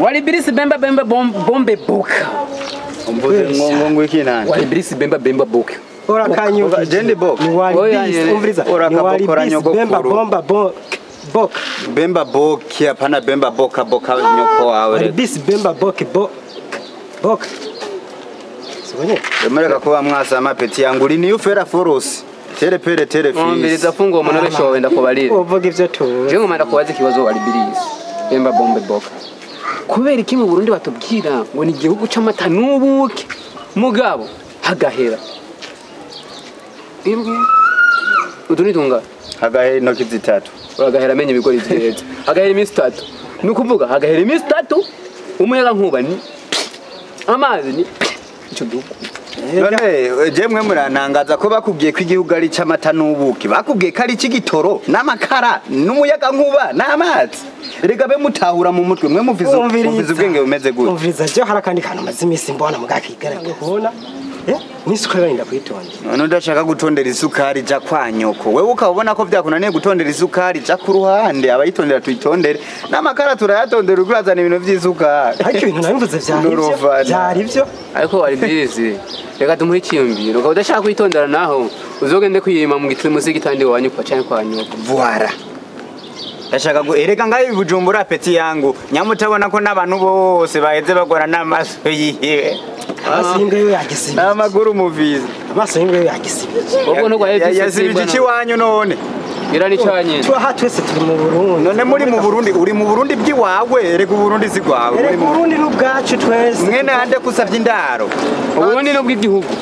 Warbus bemba bombe boka. Umbuze ngo iki nani? Warbus bemba boka. Ora kanyu Jendi boka. Ni Warbus umviriza. Ora kabokora nyoko. Bemba boka. Bemba boki hapana bemba boka nyoko wawe. Warbus bemba boka. Sibonye. Emereka kuba mwasa amapeti yangu ni ufera foros. Telepere fisi. Mbiriza fungo umuntu besho wenda kubarira. Uvuga ivyo tu. Je ngomanda kubaza ikibazo Warbus bemba bombe boka. Kubera iki mu Burundi batubwira ngo ni igihugu c'amata n'ubuki mugabo hagahera. Imbwe udunitunga hagahera intoki zitatu. Hagahera menye ibigori vyeze. Hagahera iminsi 3. Nukuvuga hagahera iminsi 3 umuyaga nkuba ni amazi ni ico gihugu. None jemwe murantangaza ko bakubwiye ko igihugu ari c'amata n'ubuki bakubwiye ko ari c'igitoro n'amakara n'umuyaga nkuba n'amazi rega be mutahura mu mutwe mwe muvize ubwenge bumeze gute umviriza je harakandi kantu mazimisi mbona mugakigarage kubona n'isukari barinda kwitonda none ndashaka gutondera isukari ja kwa nyoko wewe ukabona ko vyakunaniye gutondera isukari ja ku ruhande abayitondera tuyitondere n'amakara turayatondera ugurazana ibintu vy'isukari ariko ibintu nabimvuze vyari byo ariko Warbus reka tumuhe ikiyumviro ukaba udashaka kwitondera naho uzogende kwiyima mu gitwe musi gitandi wanyu kwa cyane kwa nyoko voila ndashaka go ereka ngaye Bujumbura peti yangu nyamutabona ko n'abantu bose baheze bagora n'amaso yiwe amasinga yo yagisibiye n'amaguru muvize amasinga yo yagisibiye ubwo no yasibije iki wanyu none irani cyanye twa twese turi mu Burundi none muri mu Burundi uri mu Burundi byiwawe erega Burundi sigwawe muri mu Burundi n'ubwacu twese mwene hande kusavye indaro Burundi no bw'igihugu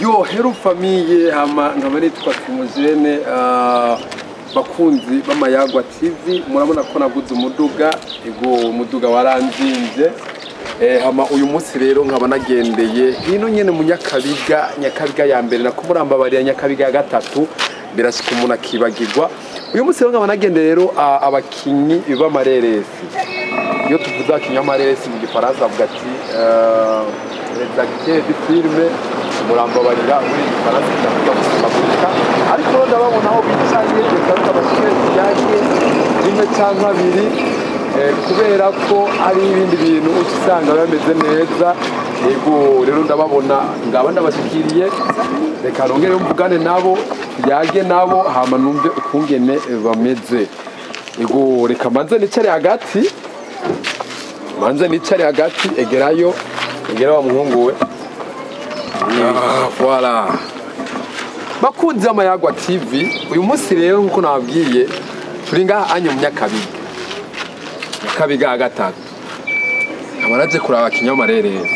yo heru famille hama nkabaritwa Climogene bakunzi b'Amayarwa TV murabona ko naguze umuduga umuduga waranzinze hama uyu munsi rero nkaba nagendeye hino nyene mu Nyakabiga ya mbere nako murambabarira Nyakabiga ya gatatu birashika umuntu akibagirwa uyu munsi rero nkaba nagendeye rero abakinyi b'amareresi iyo tuvuze abakinyi b'amareresi mu gifaransa avuga ati les acteurs de filme murambabarira muri gifaransa ndavuga gusimagurika ariko ndababona aho bicaye reka abashikezi yaje rimwe cyangwa abiri kubera ko ari ibindi bintu usanga bameze neza yego rero ndababona ngaba ndabashikiriye reka nongere mvugane nabo yage nabo hama numve ukungene bameze yego reka manze nicare hagati egera wa muhungu we voilà bakunze Amayarwa TV uyu munsi rero nkuko nababwiye turi ngaha anyo mu Nyakabiga gatatu abaraje kuraba kinyamarereza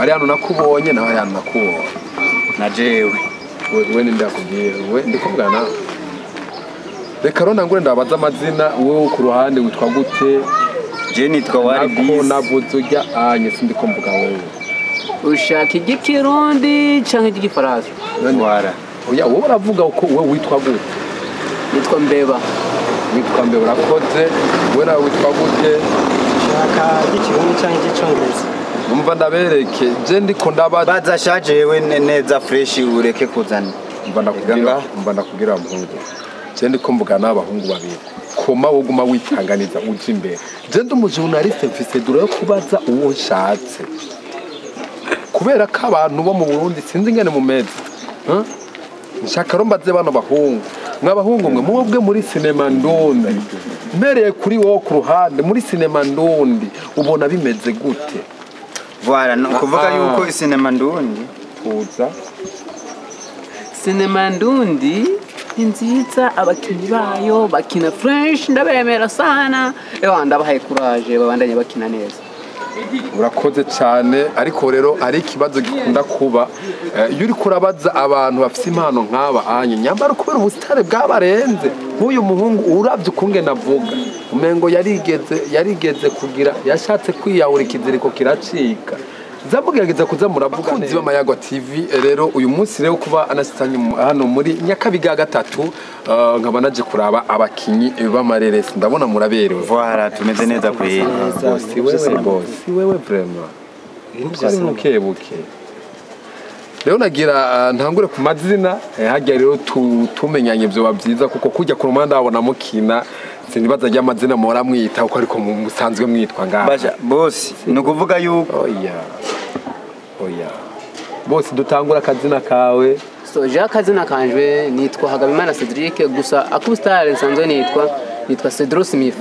ari hano nakubonye nawe ari hano nakubonye na jewe wewe ndakubwiye we ndikuvugana reka rona ngure ndabaza amazina wewe ku ruhande witwa gute je nitwa Warbus navuze ujya anye sindiko mvuga wewe ushaka igikirundi canke igifaransa voilà oya wowe uravuga uko wewe witwa gute nitwa Mbeba urakoze wewe nawe witwa gute shaka igikirundi canke igicongereza numva ndabereke je ndiko baza shaje yewe neza fresh ureke kuzana mva ndakugira muhungu je ndiko mvuga n'abahungu babiri koma woguma witanganiza uje imbere je ndumujournaliste mfise dura yo kubaza uwo nshatse kubera ko abantu bo mu Burundi sinzi ngene mumeze nshaka rombaze bano bahungu mwabahungu mwe mubwe muri sinema ndundi mbereye kuri wo ku ruhande muri sinema ndundi ubona bimeze gute voilà no kuvuga yuko sinema ndundi tuza sinema ndundi nziza abakinyi bayo bakina French ndabemera sana ndabahaye courage babandanye bakina neza urakoze cyane ariko rero ari ikibazo gikunda kuba iyo uri kurabaza abantu bafite impano nk'aba anye nyambara kubera ubusitare bw'abarenze nk'uyu muhungu urabye ukunge navuga umengo yarigeze kugira yashatse kwiyahura ikiziriko kiracika zamugerageza kuza muravuga kunzi b'Amayarwa TV rero uyu munsi rero kuba anasitanye hano muri Nyakabiga gatatu nkaba naje kuraba abakinyi b'amareresi ndabona muraberewe voilà tumeze neza kuri si wewe vraiment ari mukebuke rero nagira ntangure ku mazina hajya rero tumenyanye byo babyiza kuko kujya ku rumanda abona mukina sinibaza ry'amazina muhora mwita uko ariko musanzwe mwitwa ngaha basha boss ni ukuvuga yuko oya boss dutangura akazina kawe so je akazina kanjwe nitwa Hagabimana Cedric gusa akusitare nsanzwe nitwa Cedro Smith.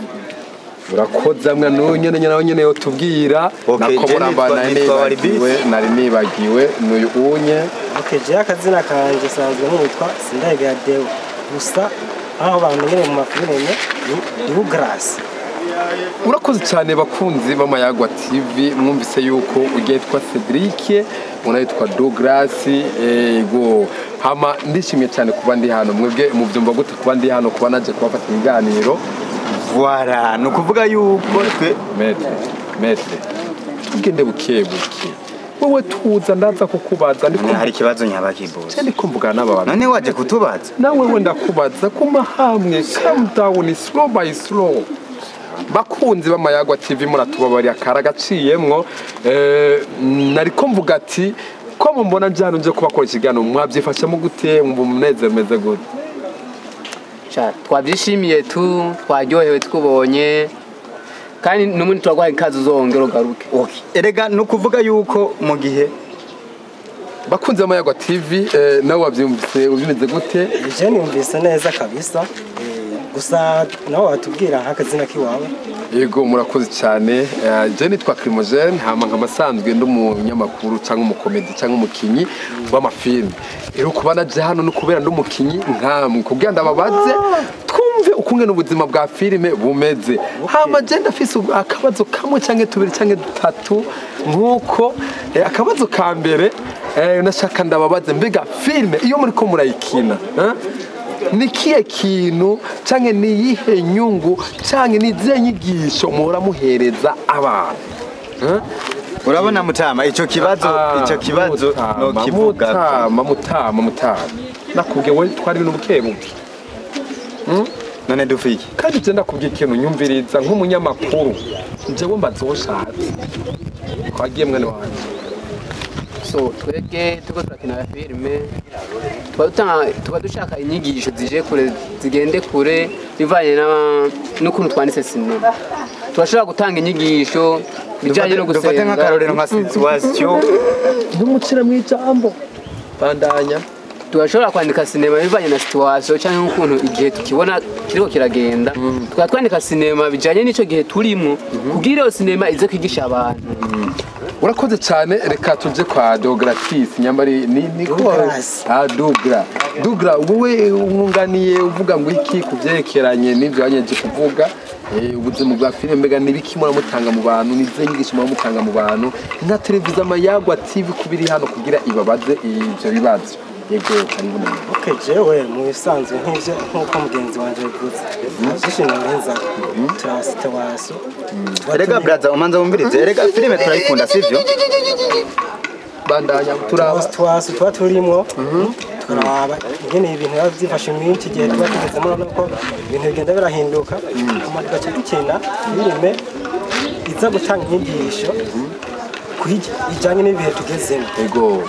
urakoze amwe n'unyene nyene yo tubwira nako murambana nari nibagiwe n'uyu unye. Okay, je akazina kanje sanzwe nitwa Sindayega Deo gusa aho bamenyere mu mafilime ni Grace. Urakoze cyane bakunzi b'Amayarwa TV, mwumvise yuko ugitwa Cedric unayitwa Douglas ego hama ndishimye cyane kuba ndi hano. Mwebwe mu byumva gute kuba ndi hano kuba naje kubafata ibiganiro? Voilà, no kuvuga yuko twe metre tugende bukebuke wowe tuza ndaza kukubaza ndiko hari kibazo nyabaki boss ndiko mvugana n'aba bantu none waje kutubaza nawe wenda kubaza kuma hamwe calm down slow by slow. Bakunzi b'Amayarwa TV muratubabari akara gaciyemwo nariko mvuga ati ko mumbona njano nje kubakora ikigano mwabyifashe mu gute mu munezero meze gute? Twabyishimiye twaryohewe twubonye kandi n'umundi turagwaye ikaze uzongera ugaruke. Okay, erega no kuvuga yuko mu gihe bakunze Amayarwa TV nawe wabyumvise ubimeze gute? Je nimvise neza kabisa gusa nawe watubwira nk'akazina kiwawe. Yego murakoze cyane. Je nitwa Climogene hama nkamasanzwe ndumunyamakuru cyangwa umukomedi cyangwa umukinyi w'amafilme. Ero kubana je hano no kubera ndumukinyi nkamwe kugira ndababaze twumve ukungene ubuzima bwa filme bumeze. Hama je ndafise akabazo kamwe cyangwa tubiri cyangwa dutatu nkuko akabazo ka mbere nashaka ndababaze mbega filme iyo muri ko murayikina nikiye kintu canke niyihe nyungu canke nize nyigisho muhora muhereza abantu? urabona mutama ico kibazo no kivuga mutama nakubwiye we twari ibintu bukebuke none dufiki kandi je ndakubwiye ikintu nyumviriza nk'umunyamakuru jewe mbazoshatse twagiye mwene wanje. So twege tuko turakina filme tuba dushaka inyigisho zije kure zigende kure bivanye n'ukuntu twanditse sinema. Turashobora gutanga inyigisho bijanye no gusenga. Dufate nk'akarorero nka situation n'umucira mu ijambo bandanya. Turashobora kwandika sinema bivanye na situation cyangwa n'ukuntu igihe tukibona kiriko kiragenda. Twandika sinema bijanye n'ico gihe turimo kugira iyo sinema ize kwigisha abantu. Urakoze cyane reka tuje kwa Douglas nyambari ni ko Douglas wowe umwunganiye uvuga ngo iki kuvyerekeranye n'ivyo yanyeje kuvuga ubuzima bwa filme mbega nibiki muramutanga mu bantu nize nyigisho muramutanga mu bantu nka televiziyo Amayarwa TV kubiri hano kugira ibabaze ivyo bibazo. Yego karibu none. Okay, jewe mu bisanzwe nk'ivyo nkuko mugenzi wanje yavuze nashishimye neza turasite waso. Erega brother umanza wumbirize erega filme turayikunda sivyo? Bandanya tuba turimo tukaraba ingene ibintu byifashe mwinshi gihe tuba tugezemo nuko ibintu bigenda birahinduka amaduka cyane filme iza gutanga inyigisho ijanye n'ibihe tugezemo. Yego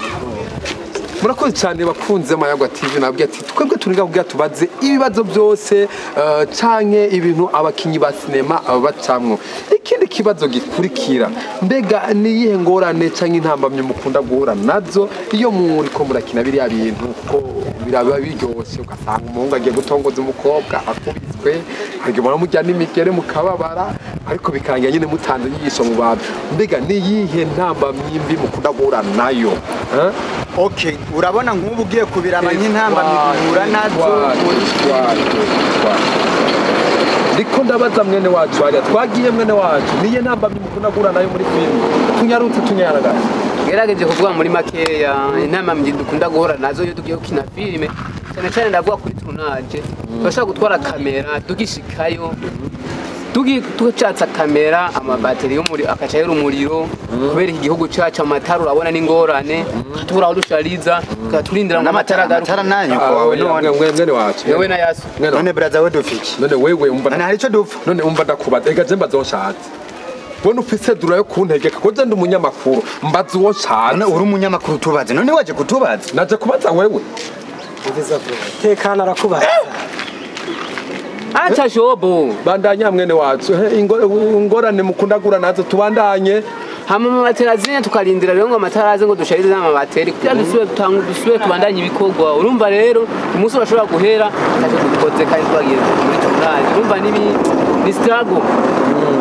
murakoze cyane bakunze Amayarwa TV nabwiye ati twebwe turiga kugira tubaze ibibazo byose canke ibintu abakinyi ba sinema bacamwo. Ikindi kibazo gikurikira mbega niyihe ngorane canke intambamye mukunda guhura nazo iyo muri ko murakina biriya bintu ko biraba biryoshe ugasanga umuhungu agiye gutongoza umukobwa akubiswe agimara mujya n'imigere mukababara ariko bikangira nyine mutanze inyigisho mu bantu mbega niyihe ntambamye mbi mukunda guhura nayo? Okay, urabona nk'ubu ugiye kubiraba nk'intamba mihura nazo ndiko ndabaza mwene wacu hariya twagiye mwene wacu niye ntamba mukunda guhura nayo muri filme tunyarutse tunyaragaye. Gerageje kuvuga muri makeya intama dukunda guhura nazo iyo tugiye gukina filme cyane ndavuga kuri tournage bashaka gutwara kamera tugishikayo tucatsa kamera amabateri y'umuriro akacayera umuriro kubera igihugu cyacu amatara urabona n'ingorane tubura aho dushariza turindira n'amatara amatara nanyu ko wawe none mwene wacu yewe na yaso none brother we dufiki none wewe umva none hari ico dupfa none umva ndakubaza ega je mbazoshatse bona ufise dura yo kuntegeka ko je ndi umunyamakuru mbaza uwo nshatse. None uri umunyamakuru tubaze none waje kutubaza? Naje kubaza wewe ugeza bro tekana arakubaza acha shobo bandanya mwene wacu ingorane mukundagura nazo tubandanye hama amaterazine tukarindira rero ngo amataraze ngo dusharize n'amabateri kugira dusubire tubandanye ibikorwa urumva rero umunsi urashobora guhera ntacyo dukoze kandi twagiye muri tunani urumva ni struggle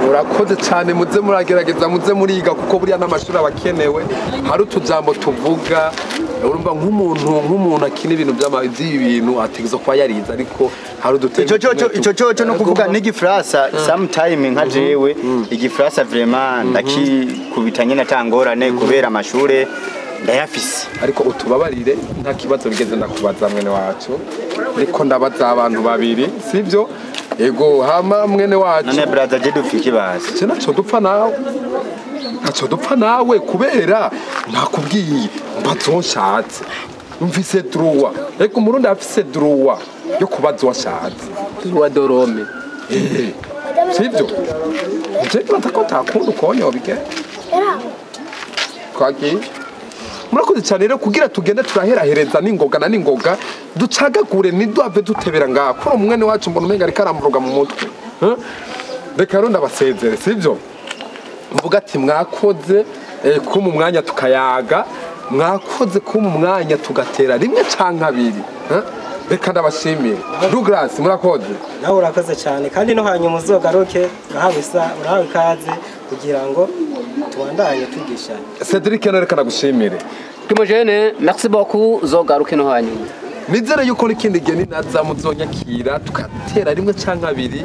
urakoze cyane muze muragerageza muze muriga kuko buriya n'amashuri abakenewe hari utujambo tuvuga urumva nk'umuntu akina ibintu by'ibintu ategeza kuba yarize ariko hari udutego ico no kuvuga n'igifrasa sometime nka jewe igifrasa vraiment ndakikubitanye natangorane kubera amashure ndayafise ariko utubabarire nta kibazo bigeze ndakubaza mwene wacu ariko ndabaza abantu babiri sivyo ego hama mwene wacu none brother je dufiki basi cyo naco dupfa nawe kubera nakubwiye mbazonshatse mvise droit ariko umurundi afise droit yo kubaza washatse wa dorome sivyo je batako takunda ukonyo bige kwaki murakoze cyane rero kugira tugende turaherahereza n'ingoga ducagagure ntiduhave dutebera ngaho kuri umwene wacu mbona umenga ariko aramburuga mu mutwe reka rero ndabasezere sivyo mvuga ati mwakoze ko mu mwanya tukayaga mwakoze ko mu mwanya tugatera rimwe canke abiri reka ndabashimire Douglas murakoze nawe urakoze cyane kandi no hanyuma uzogaruke urahawe ikaze kugira ngo tubandanye twigisha Cedric no reka nagushimire Climogene merci beaucoup uzogaruke no hanyuma nizere yuko n'ikindi gihe ninaza muzonyakira tugatera rimwe canke abiri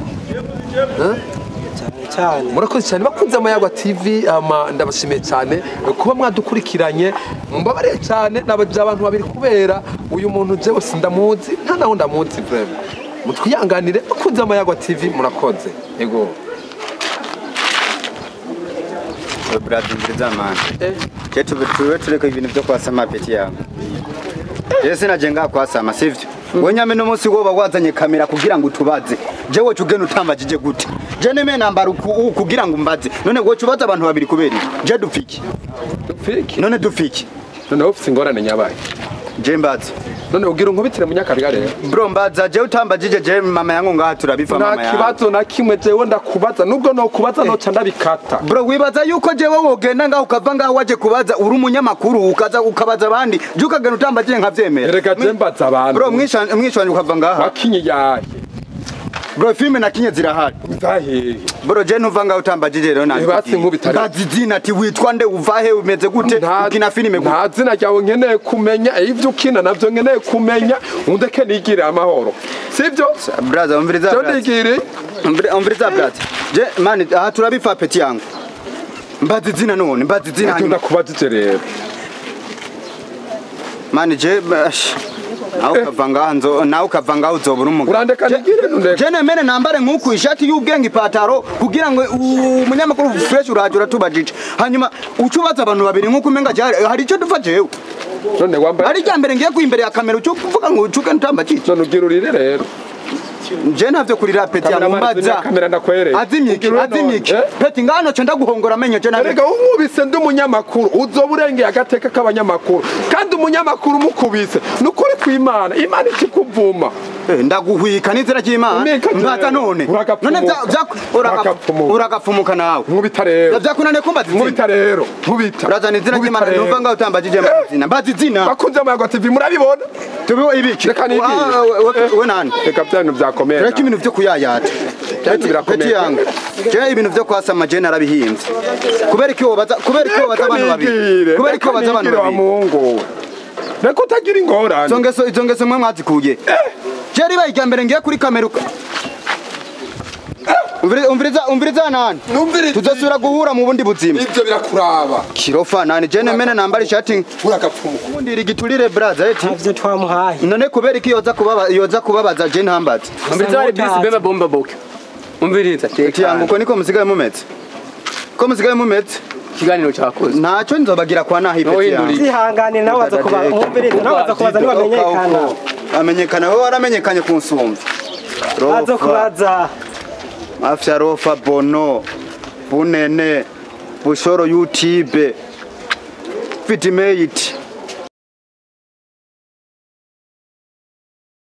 cyane murakoze cyane bakunze Amayarwa TV ndabashimiye cyane kuba mwadukurikiranye mbabare cyane nabaje abantu babiri kubera uyu muntu jewe sindamuzi nta naho ndamuzi vraiment mutwiyanganire bakunze Amayarwa TV murakoze yego brother ndizamana cyetu tureko ibintu byo kwasama peti yawe yese najenga kwasama sivyo wenyame no munsi woba wazanye kamera kugira ngo tubaze jewe cugene utambajije gute je neme nambara kugira ngo mbaze none wo cubaza abantu babiri kubera je dufiki none dufiki none ofisi ngorane nyabaye je mbaze none ugira nkubitire munyakabiga rero bro mbaza je utambajije je mama yangu ngaha turabiva mama yangu nta kibazo na kimwe jewe ndakubaza nubwo no kubaza no ca ndabikata bro wibaza yuko jewe wogenda ngaho ukava ngaho waje kubaza uri umunyamakuru ukabaza abandi je ukagena utambajije nkavyemera reka je mbaza abantu bro mwishanye ukava ngaha wakinye yahe bro filme nakinye zirahari zahe bro je ntuva ngaho utambajije rero nani basi nkubitare bazizina ati witwa nde uvahe umeze gute ukina filme gute nta zina ryawe nkeneye kumenya ivyo ukina navyo nkeneye kumenya undeke nigire amahoro sivyo brother umviriza brother ndigire umviriza brother je mani aha turabifa peti yangu mbazizina none mbazizina hanyuma ndakubajije rero mani je nawe ukava ngaho uzobura umugabo urandeka nigire nundeka je nemene nambare nk'uku ishati y'ubwenge ipataro kugira ngo umunyamakuru fresh uraje uratubajije hanyuma ucubaza abantu babiri nk'uko umenga hari icyo dufa jewe none wambaye ari cyambere ngiye kuimbere ya kamera ucyo kuvuga ngo ucuke ntambajije none ugira urire rero je ntavyo kurira peti ya mumbaza kamera ndakwereye azimyiki peti ngano cyo ndaguhongora amenyo je rega umubise ndi umunyamakuru uzoburenge agateka k'abanyamakuru kandi umunyamakuru mukubise nukuri kw'Imana Imana ikikuvuma ndaguhwika n'inzira cy'Imana mbaza none uragapfumuka nawe nkubita rero byakunane kumbaza nkubita rero nkubita urazana inzira cy'Imana numva ngaho utambajije mbazizina bakunze Amayarwa TV murabibona tubiho ibiki reka nigire we nani reka byanyu byakomera reka ibintu byo kuyayata peti yangu je ibintu byo kwasama je narabihimbye kubera iki wobaza abantu babiri kubera iki wobaza abantu babiri reka utagira ingorane izo ngeso mwe mwazikuye je riba ijyambere ngiye kuri kamera umviriza nani tuzosubira guhura mu bundi buzima ivyo birakuraba kirofa nani je nemene nambara ishati uragapfumuka ubundi rigiturire brother eti ntavyo twamuhaye none kubera iki yoza kubabaza je ntambaza umviriza ari bisi bema bomba boke umviriza eti yangu uko niko musigaye mumeze ko musigaye mumeze ikiganiro cyakoze ntacyo nzobagira kwa nahi peti yangu zihangane nawe waza kuba umviriza nawe waza kubaza ntibamenyekana amenyekana wowe waramenyekanye ku nsumva waza kubaza afya rofa bono bunene bushoro YouTube Fitimate